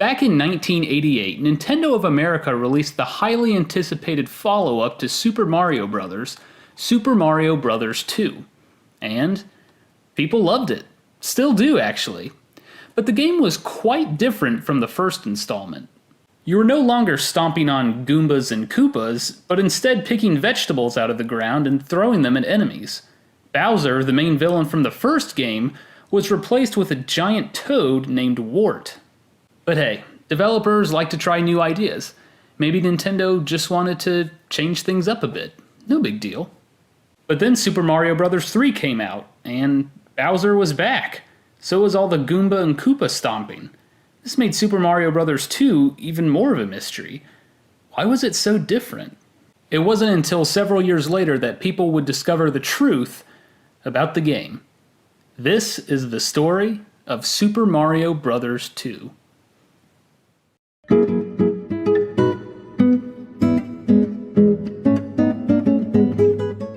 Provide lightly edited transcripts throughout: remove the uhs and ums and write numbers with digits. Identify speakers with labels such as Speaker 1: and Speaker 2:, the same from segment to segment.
Speaker 1: Back in 1988, Nintendo of America released the highly anticipated follow-up to Super Mario Bros., Super Mario Bros. 2. And people loved it. Still do, actually. But the game was quite different from the first installment. You were no longer stomping on Goombas and Koopas, but instead picking vegetables out of the ground and throwing them at enemies. Bowser, the main villain from the first game, was replaced with a giant toad named Wart. But hey, developers like to try new ideas. Maybe Nintendo just wanted to change things up a bit. No big deal. But then Super Mario Bros. 3 came out, and Bowser was back. So was all the Goomba and Koopa stomping. This made Super Mario Bros. 2 even more of a mystery. Why was it so different? It wasn't until several years later that people would discover the truth about the game. This is the story of Super Mario Bros. 2.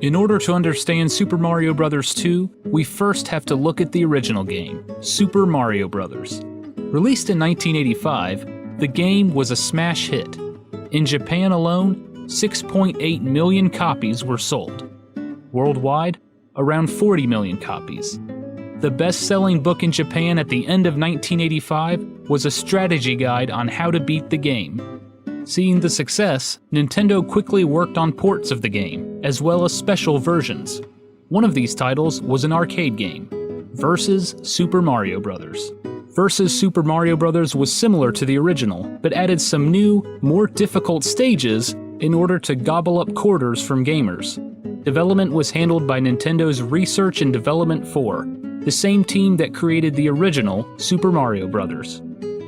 Speaker 1: In order to understand Super Mario Bros. 2, we first have to look at the original game, Super Mario Bros. Released in 1985, the game was a smash hit. In Japan alone, 6.8 million copies were sold. Worldwide, around 40 million copies. The best-selling book in Japan at the end of 1985 was a strategy guide on how to beat the game. Seeing the success, Nintendo quickly worked on ports of the game, as well as special versions. One of these titles was an arcade game, Versus Super Mario Bros. Versus Super Mario Bros. Was similar to the original, but added some new, more difficult stages in order to gobble up quarters from gamers. Development was handled by Nintendo's Research and Development 4, the same team that created the original Super Mario Bros.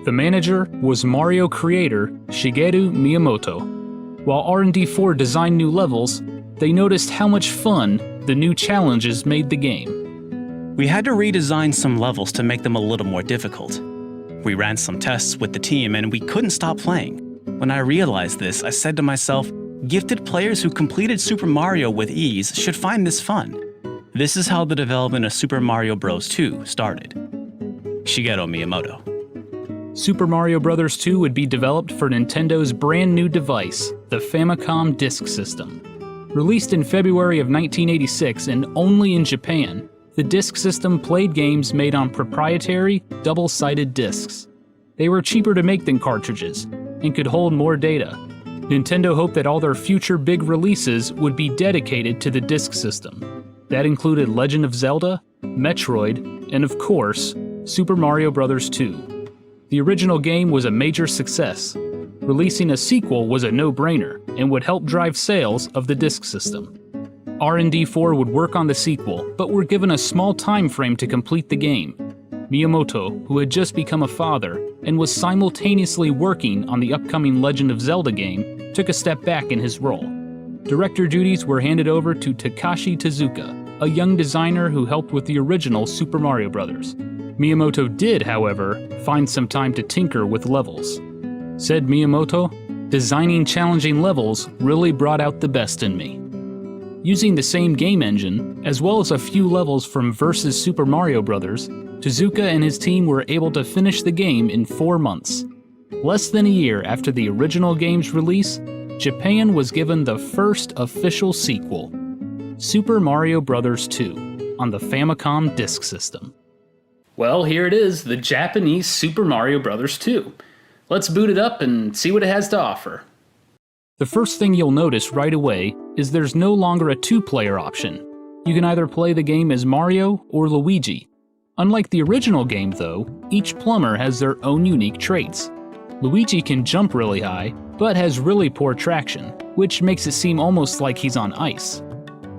Speaker 1: The manager was Mario creator Shigeru Miyamoto. While R&D 4 designed new levels, they noticed how much fun the new challenges made the game.
Speaker 2: We had to redesign some levels to make them a little more difficult. We ran some tests with the team and we couldn't stop playing. When I realized this, I said to myself, gifted players who completed Super Mario with ease should find this fun. This is how the development of Super Mario Bros. 2 started. Shigeru Miyamoto.
Speaker 1: Super Mario Bros. 2 would be developed for Nintendo's brand new device, the Famicom Disk System. Released in February of 1986 and only in Japan, the Disk System played games made on proprietary, double-sided discs. They were cheaper to make than cartridges, and could hold more data. Nintendo hoped that all their future big releases would be dedicated to the Disk System. That included Legend of Zelda, Metroid, and of course, Super Mario Bros. 2. The original game was a major success. Releasing a sequel was a no-brainer, and would help drive sales of the Disk System. R&D 4 would work on the sequel, but were given a small time frame to complete the game. Miyamoto, who had just become a father, and was simultaneously working on the upcoming Legend of Zelda game, took a step back in his role. Director duties were handed over to Takashi Tezuka, a young designer who helped with the original Super Mario Bros. Miyamoto did, however, find some time to tinker with levels. Said Miyamoto, "Designing challenging levels really brought out the best in me." Using the same game engine, as well as a few levels from Versus Super Mario Bros., Tezuka and his team were able to finish the game in 4 months. Less than a year after the original game's release, Japan was given the first official sequel, Super Mario Bros. 2, on the Famicom Disk System. Well, here it is, the Japanese Super Mario Bros. 2. Let's boot it up and see what it has to offer. The first thing you'll notice right away is there's no longer a two-player option. You can either play the game as Mario or Luigi. Unlike the original game, though, each plumber has their own unique traits. Luigi can jump really high, but has really poor traction, which makes it seem almost like he's on ice.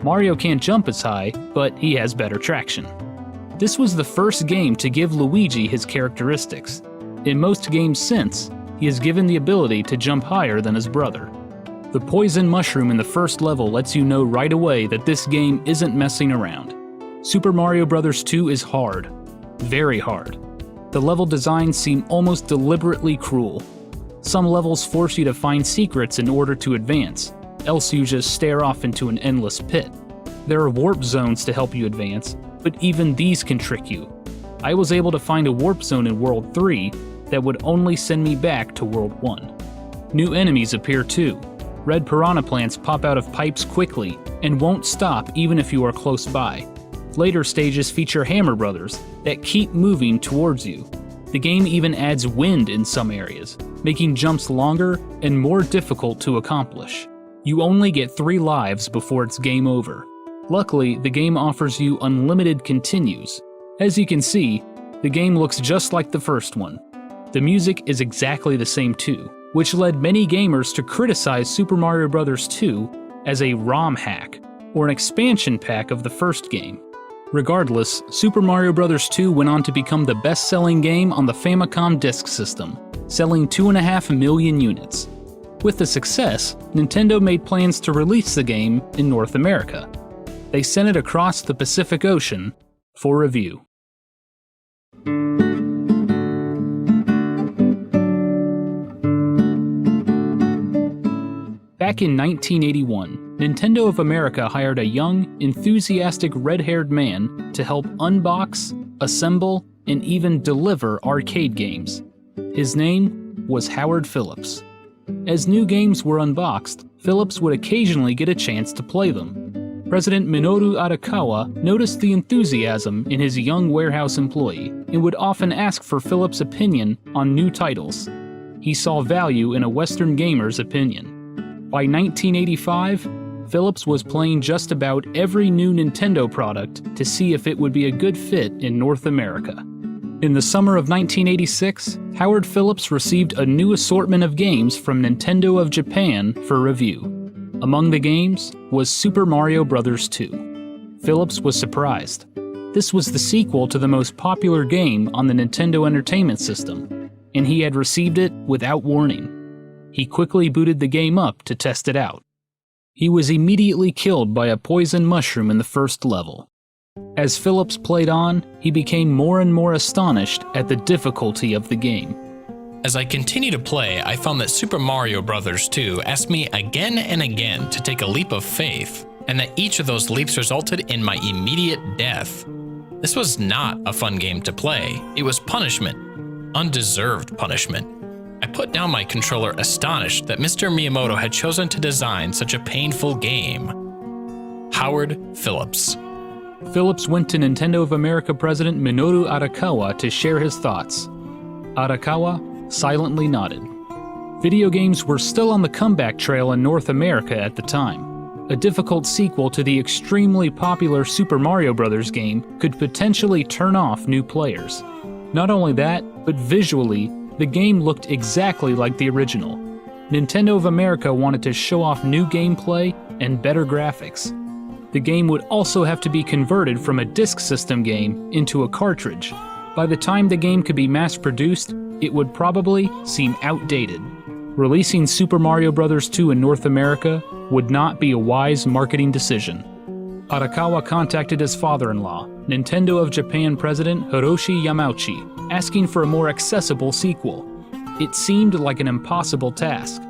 Speaker 1: Mario can't jump as high, but he has better traction. This was the first game to give Luigi his characteristics. In most games since, he is given the ability to jump higher than his brother. The poison mushroom in the first level lets you know right away that this game isn't messing around. Super Mario Bros. 2 is hard. Very hard. The level designs seem almost deliberately cruel. Some levels force you to find secrets in order to advance, else you just stare off into an endless pit. There are warp zones to help you advance, but even these can trick you. I was able to find a warp zone in World 3 that would only send me back to World 1. New enemies appear too. Red piranha plants pop out of pipes quickly and won't stop even if you are close by. Later stages feature Hammer Brothers that keep moving towards you. The game even adds wind in some areas, making jumps longer and more difficult to accomplish. You only get 3 lives before it's game over. Luckily, the game offers you unlimited continues. As you can see, the game looks just like the first one. The music is exactly the same too, which led many gamers to criticize Super Mario Bros. 2 as a ROM hack, or an expansion pack of the first game. Regardless, Super Mario Bros. 2 went on to become the best-selling game on the Famicom Disk System, selling 2.5 million units. With the success, Nintendo made plans to release the game in North America. They sent it across the Pacific Ocean for review. Back in 1981, Nintendo of America hired a young, enthusiastic red-haired man to help unbox, assemble, and even deliver arcade games. His name was Howard Phillips. As new games were unboxed, Phillips would occasionally get a chance to play them. President Minoru Arakawa noticed the enthusiasm in his young warehouse employee and would often ask for Phillips' opinion on new titles. He saw value in a Western gamer's opinion. By 1985, Phillips was playing just about every new Nintendo product to see if it would be a good fit in North America. In the summer of 1986, Howard Phillips received a new assortment of games from Nintendo of Japan for review. Among the games was Super Mario Bros. 2. Phillips was surprised. This was the sequel to the most popular game on the Nintendo Entertainment System, and he had received it without warning. He quickly booted the game up to test it out. He was immediately killed by a poison mushroom in the first level. As Phillips played on, he became more and more astonished at the difficulty of the game.
Speaker 3: As I continued to play, I found that Super Mario Bros. 2 asked me again and again to take a leap of faith, and that each of those leaps resulted in my immediate death. This was not a fun game to play. It was punishment. Undeserved punishment. I put down my controller astonished that Mr. Miyamoto had chosen to design such a painful game. Howard Phillips.
Speaker 1: Phillips went to Nintendo of America President Minoru Arakawa to share his thoughts. Arakawa silently nodded. Video games were still on the comeback trail in North America at the time. A difficult sequel to the extremely popular Super Mario Bros. Game could potentially turn off new players. Not only that, but visually, the game looked exactly like the original. Nintendo of America wanted to show off new gameplay and better graphics. The game would also have to be converted from a disk system game into a cartridge. By the time the game could be mass-produced, it would probably seem outdated. Releasing Super Mario Bros. 2 in North America would not be a wise marketing decision. Arakawa contacted his father-in-law, Nintendo of Japan President Hiroshi Yamauchi, asking for a more accessible sequel. It seemed like an impossible task.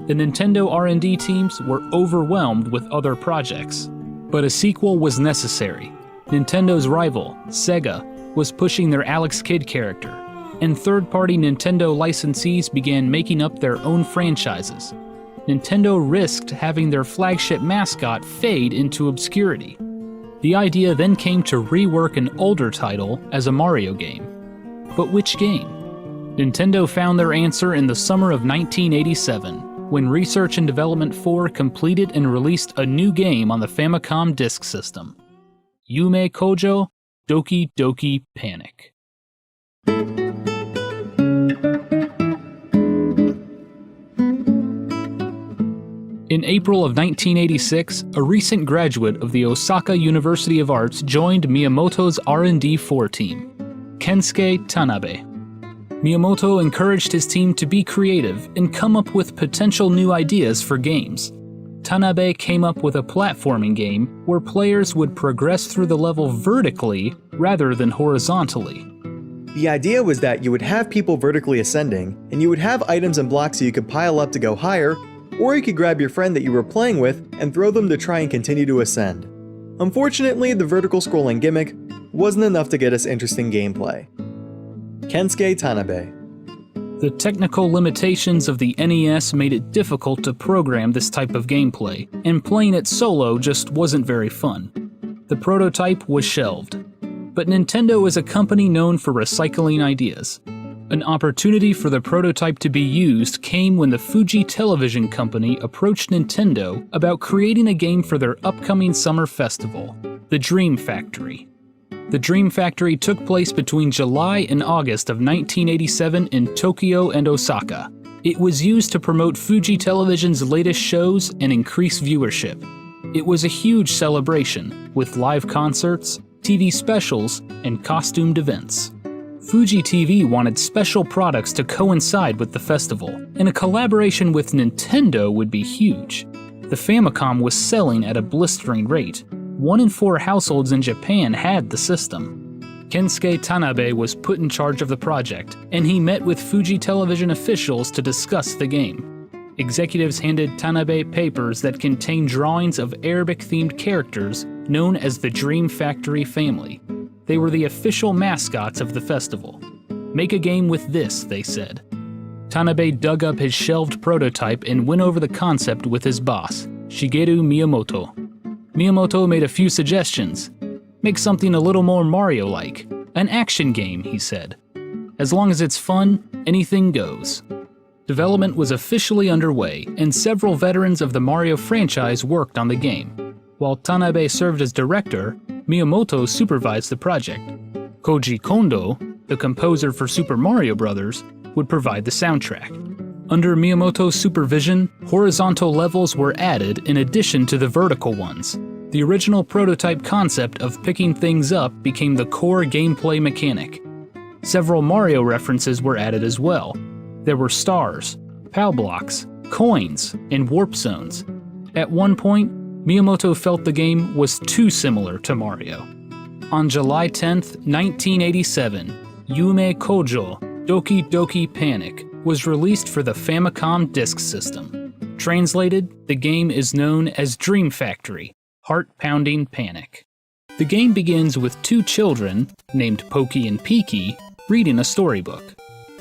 Speaker 1: The Nintendo R&D teams were overwhelmed with other projects. But a sequel was necessary. Nintendo's rival, Sega, was pushing their Alex Kidd character, and third-party Nintendo licensees began making up their own franchises. Nintendo risked having their flagship mascot fade into obscurity. The idea then came to rework an older title as a Mario game. But which game? Nintendo found their answer in the summer of 1987, when Research and Development 4 completed and released a new game on the Famicom Disk System. Yume Kojo Doki Doki Panic. In April of 1986, a recent graduate of the Osaka University of Arts joined Miyamoto's R&D 4 team, Kensuke Tanabe. Miyamoto encouraged his team to be creative and come up with potential new ideas for games. Tanabe came up with a platforming game where players would progress through the level vertically rather than horizontally.
Speaker 4: The idea was that you would have people vertically ascending, and you would have items and blocks that you could pile up to go higher, or you could grab your friend that you were playing with and throw them to try and continue to ascend. Unfortunately, the vertical scrolling gimmick wasn't enough to get us interesting gameplay. Kensuke Tanabe.
Speaker 1: The technical limitations of the NES made it difficult to program this type of gameplay, and playing it solo just wasn't very fun. The prototype was shelved. But Nintendo is a company known for recycling ideas. An opportunity for the prototype to be used came when the Fuji Television Company approached Nintendo about creating a game for their upcoming summer festival, the Dream Factory. The Dream Factory took place between July and August of 1987 in Tokyo and Osaka. It was used to promote Fuji Television's latest shows and increase viewership. It was a huge celebration, with live concerts, TV specials, and costumed events. Fuji TV wanted special products to coincide with the festival, and a collaboration with Nintendo would be huge. The Famicom was selling at a blistering rate. 1 in 4 households in Japan had the system. Kensuke Tanabe was put in charge of the project, and he met with Fuji Television officials to discuss the game. Executives handed Tanabe papers that contained drawings of Arabic-themed characters known as the Dream Factory family. They were the official mascots of the festival. "Make a game with this," they said. Tanabe dug up his shelved prototype and went over the concept with his boss, Shigeru Miyamoto. Miyamoto made a few suggestions. "Make something a little more Mario-like. An action game," he said. "As long as it's fun, anything goes." Development was officially underway, and several veterans of the Mario franchise worked on the game. While Tanabe served as director, Miyamoto supervised the project. Koji Kondo, the composer for Super Mario Bros., would provide the soundtrack. Under Miyamoto's supervision, horizontal levels were added in addition to the vertical ones. The original prototype concept of picking things up became the core gameplay mechanic. Several Mario references were added as well. There were stars, POW blocks, coins, and warp zones. At one point, Miyamoto felt the game was too similar to Mario. On July 10, 1987, Yume Kojo Doki Doki Panic was released for the Famicom Disk System. Translated, the game is known as Dream Factory, Heart-Pounding Panic. The game begins with 2 children, named Pokey and Peaky, reading a storybook.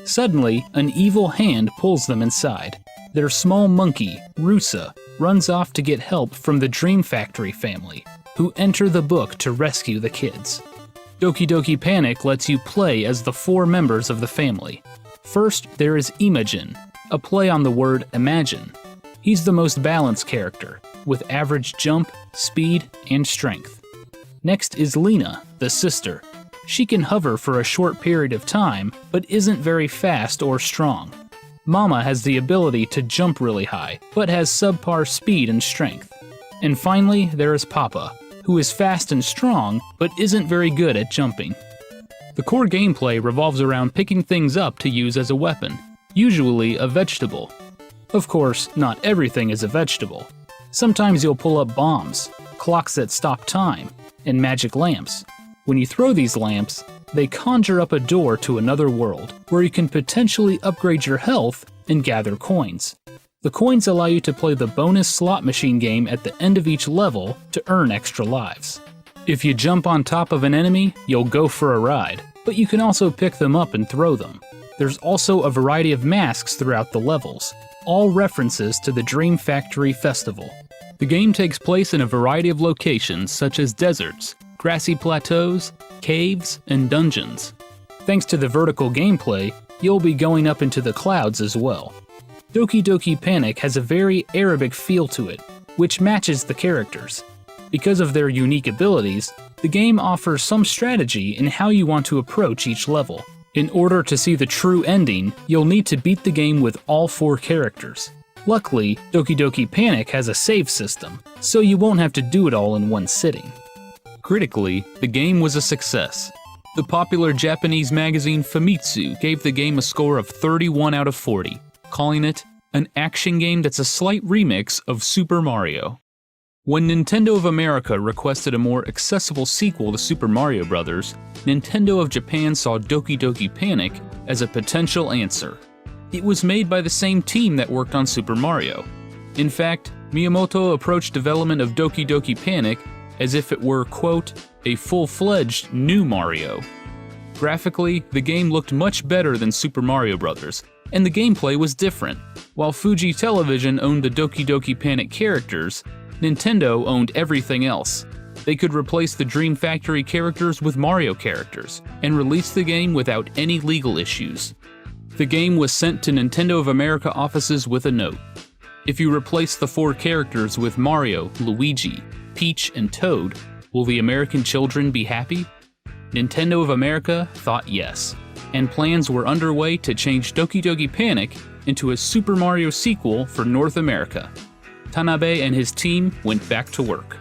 Speaker 1: Suddenly, an evil hand pulls them inside. Their small monkey, Rusa, runs off to get help from the Dream Factory family, who enter the book to rescue the kids. Doki Doki Panic lets you play as the 4 members of the family. First, there is Imogen, a play on the word imagine. He's the most balanced character, with average jump, speed, and strength. Next is Lena, the sister. She can hover for a short period of time, but isn't very fast or strong. Mama has the ability to jump really high, but has subpar speed and strength. And finally, there is Papa, who is fast and strong, but isn't very good at jumping. The core gameplay revolves around picking things up to use as a weapon, usually a vegetable. Of course, not everything is a vegetable. Sometimes you'll pull up bombs, clocks that stop time, and magic lamps. When you throw these lamps, they conjure up a door to another world, where you can potentially upgrade your health and gather coins. The coins allow you to play the bonus slot machine game at the end of each level to earn extra lives. If you jump on top of an enemy, you'll go for a ride, but you can also pick them up and throw them. There's also a variety of masks throughout the levels, all references to the Dream Factory Festival. The game takes place in a variety of locations such as deserts, grassy plateaus, caves, and dungeons. Thanks to the vertical gameplay, you'll be going up into the clouds as well. Doki Doki Panic has a very Arabic feel to it, which matches the characters. Because of their unique abilities, the game offers some strategy in how you want to approach each level. In order to see the true ending, you'll need to beat the game with all 4 characters. Luckily, Doki Doki Panic has a save system, so you won't have to do it all in one sitting. Critically, the game was a success. The popular Japanese magazine Famitsu gave the game a score of 31 out of 40, calling it an action game that's a slight remix of Super Mario. When Nintendo of America requested a more accessible sequel to Super Mario Bros., Nintendo of Japan saw Doki Doki Panic as a potential answer. It was made by the same team that worked on Super Mario. In fact, Miyamoto approached development of Doki Doki Panic as if it were, quote, a full-fledged new Mario. Graphically, the game looked much better than Super Mario Bros., and the gameplay was different. While Fuji Television owned the Doki Doki Panic characters, Nintendo owned everything else. They could replace the Dream Factory characters with Mario characters, and release the game without any legal issues. The game was sent to Nintendo of America offices with a note. If you replace the 4 characters with Mario, Luigi, Peach, and Toad, will the American children be happy? Nintendo of America thought yes, and plans were underway to change Doki Doki Panic into a Super Mario sequel for North America. Tanabe and his team went back to work.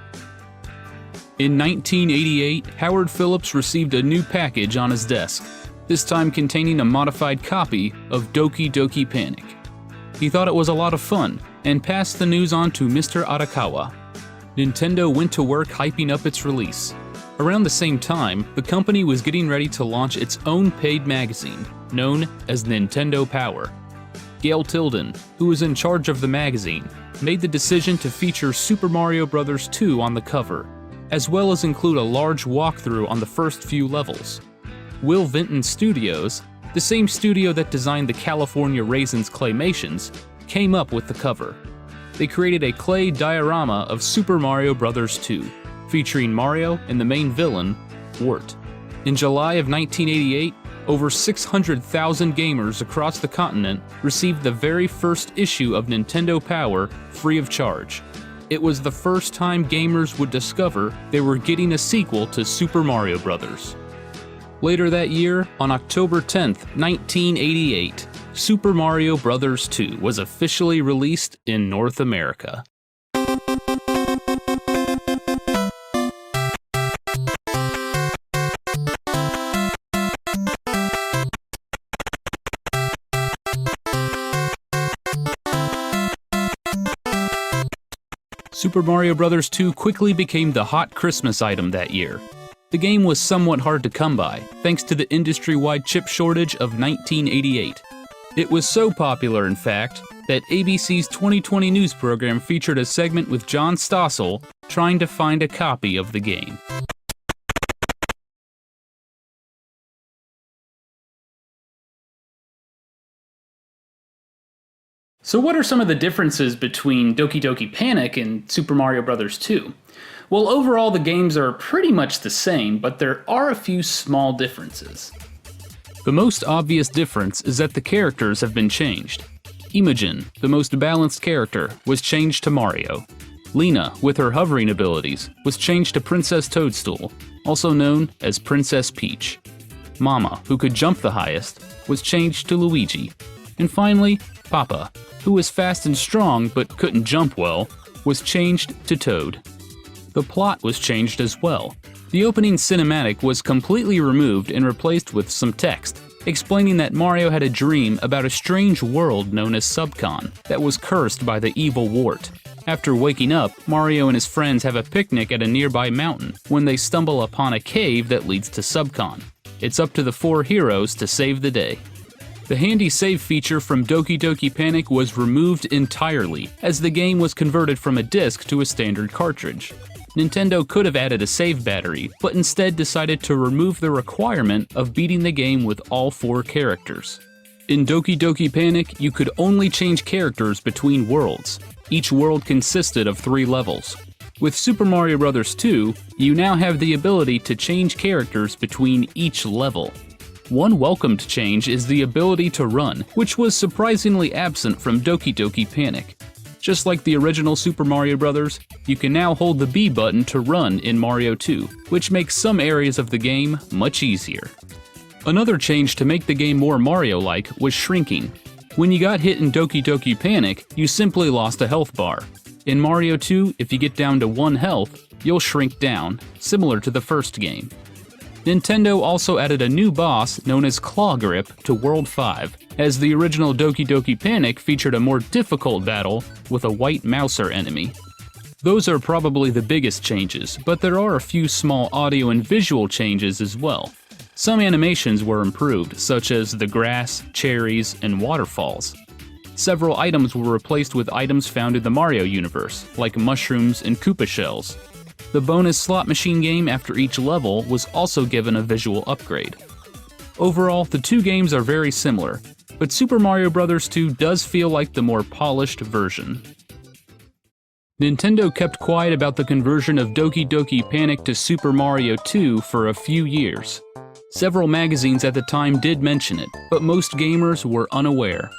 Speaker 1: In 1988, Howard Phillips received a new package on his desk, this time containing a modified copy of Doki Doki Panic. He thought it was a lot of fun, and passed the news on to Mr. Arakawa. Nintendo went to work hyping up its release. Around the same time, the company was getting ready to launch its own paid magazine, known as Nintendo Power. Gail Tilden, who was in charge of the magazine, made the decision to feature Super Mario Bros. 2 on the cover, as well as include a large walkthrough on the first few levels. Will Vinton Studios, the same studio that designed the California Raisins claymations, came up with the cover. They created a clay diorama of Super Mario Bros. 2, featuring Mario and the main villain, Wart. In July of 1988, over 600,000 gamers across the continent received the very first issue of Nintendo Power free of charge. It was the first time gamers would discover they were getting a sequel to Super Mario Bros. Later that year, on October 10th, 1988, Super Mario Bros. 2 was officially released in North America. Super Mario Bros. 2 quickly became the hot Christmas item that year. The game was somewhat hard to come by, thanks to the industry-wide chip shortage of 1988. It was so popular, in fact, that ABC's 2020 news program featured a segment with John Stossel trying to find a copy of the game. So what are some of the differences between Doki Doki Panic and Super Mario Bros. 2? Well, overall the games are pretty much the same, but there are a few small differences. The most obvious difference is that the characters have been changed. Imogen, the most balanced character, was changed to Mario. Lena, with her hovering abilities, was changed to Princess Toadstool, also known as Princess Peach. Mama, who could jump the highest, was changed to Luigi. And finally, Papa, who was fast and strong but couldn't jump well, was changed to Toad. The plot was changed as well. The opening cinematic was completely removed and replaced with some text, explaining that Mario had a dream about a strange world known as Subcon that was cursed by the evil Wart. After waking up, Mario and his friends have a picnic at a nearby mountain when they stumble upon a cave that leads to Subcon. It's up to the 4 heroes to save the day. The handy save feature from Doki Doki Panic was removed entirely, as the game was converted from a disc to a standard cartridge. Nintendo could have added a save battery, but instead decided to remove the requirement of beating the game with all 4 characters. In Doki Doki Panic, you could only change characters between worlds. Each world consisted of 3 levels. With Super Mario Bros. 2, you now have the ability to change characters between each level. One welcomed change is the ability to run, which was surprisingly absent from Doki Doki Panic. Just like the original Super Mario Bros., you can now hold the B button to run in Mario 2, which makes some areas of the game much easier. Another change to make the game more Mario-like was shrinking. When you got hit in Doki Doki Panic, you simply lost a health bar. In Mario 2, if you get down to 1 health, you'll shrink down, similar to the first game. Nintendo also added a new boss known as Claw Grip to World 5, as the original Doki Doki Panic featured a more difficult battle with a white mouser enemy. Those are probably the biggest changes, but there are a few small audio and visual changes as well. Some animations were improved, such as the grass, cherries, and waterfalls. Several items were replaced with items found in the Mario universe, like mushrooms and Koopa shells. The bonus slot machine game after each level was also given a visual upgrade. Overall, the 2 games are very similar. but Super Mario Bros. 2 does feel like the more polished version. Nintendo kept quiet about the conversion of Doki Doki Panic to Super Mario 2 for a few years. Several magazines at the time did mention it, but most gamers were unaware.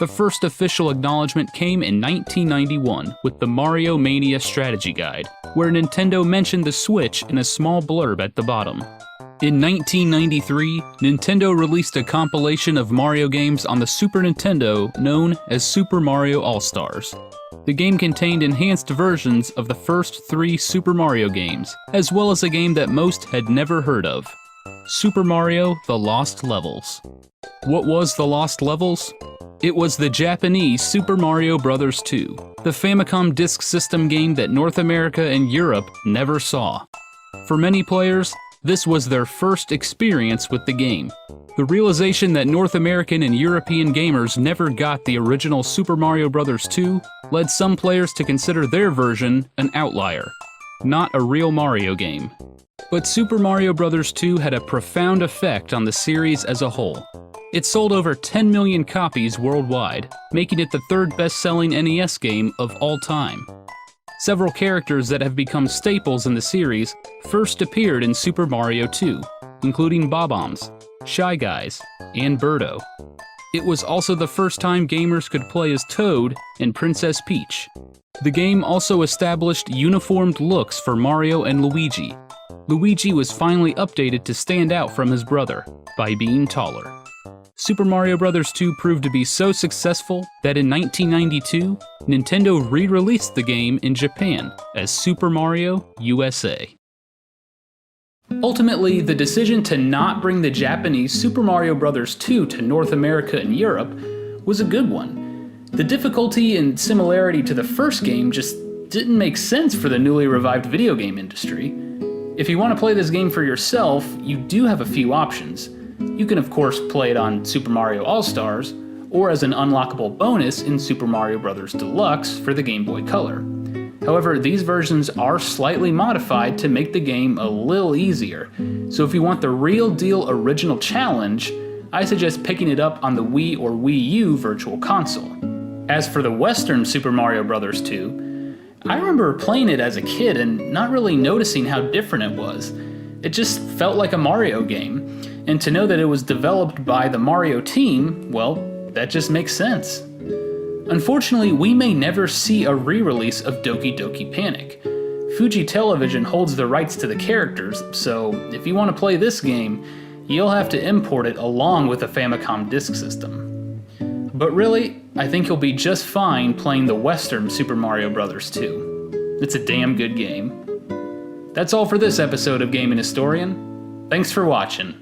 Speaker 1: The first official acknowledgement came in 1991 with the Mario Mania Strategy Guide, where Nintendo mentioned the Switch in a small blurb at the bottom. In 1993, Nintendo released a compilation of Mario games on the Super Nintendo known as Super Mario All-Stars. The game contained enhanced versions of the first 3 Super Mario games, as well as a game that most had never heard of: Super Mario: The Lost Levels. What was The Lost Levels? It was the Japanese Super Mario Bros. 2, the Famicom Disk System game that North America and Europe never saw. For many players, this was their first experience with the game. The realization that North American and European gamers never got the original Super Mario Bros. 2 led some players to consider their version an outlier, not a real Mario game. But Super Mario Bros. 2 had a profound effect on the series as a whole. It sold over 10 million copies worldwide, making it the 3rd best-selling NES game of all time. Several characters that have become staples in the series first appeared in Super Mario 2, including Bob-ombs, Shy Guys, and Birdo. It was also the first time gamers could play as Toad and Princess Peach. The game also established uniformed looks for Mario and Luigi. Luigi was finally updated to stand out from his brother by being taller. Super Mario Bros. 2 proved to be so successful that in 1992, Nintendo re-released the game in Japan as Super Mario USA. Ultimately, the decision to not bring the Japanese Super Mario Bros. 2 to North America and Europe was a good one. The difficulty and similarity to the first game just didn't make sense for the newly revived video game industry. If you want to play this game for yourself, you do have a few options. You can of course play it on Super Mario All-Stars, or as an unlockable bonus in Super Mario Bros. Deluxe for the Game Boy Color. However, these versions are slightly modified to make the game a little easier, so if you want the real deal original challenge, I suggest picking it up on the Wii or Wii U Virtual Console. As for the Western Super Mario Bros. 2, I remember playing it as a kid and not really noticing how different it was. It just felt like a Mario game, and to know that it was developed by the Mario team, well, that just makes sense. Unfortunately, we may never see a re-release of Doki Doki Panic. Fuji Television holds the rights to the characters, so if you want to play this game, you'll have to import it along with the Famicom Disk System. But really, I think you'll be just fine playing the Western Super Mario Bros. 2. It's a damn good game. That's all for this episode of Gaming Historian. Thanks for watching.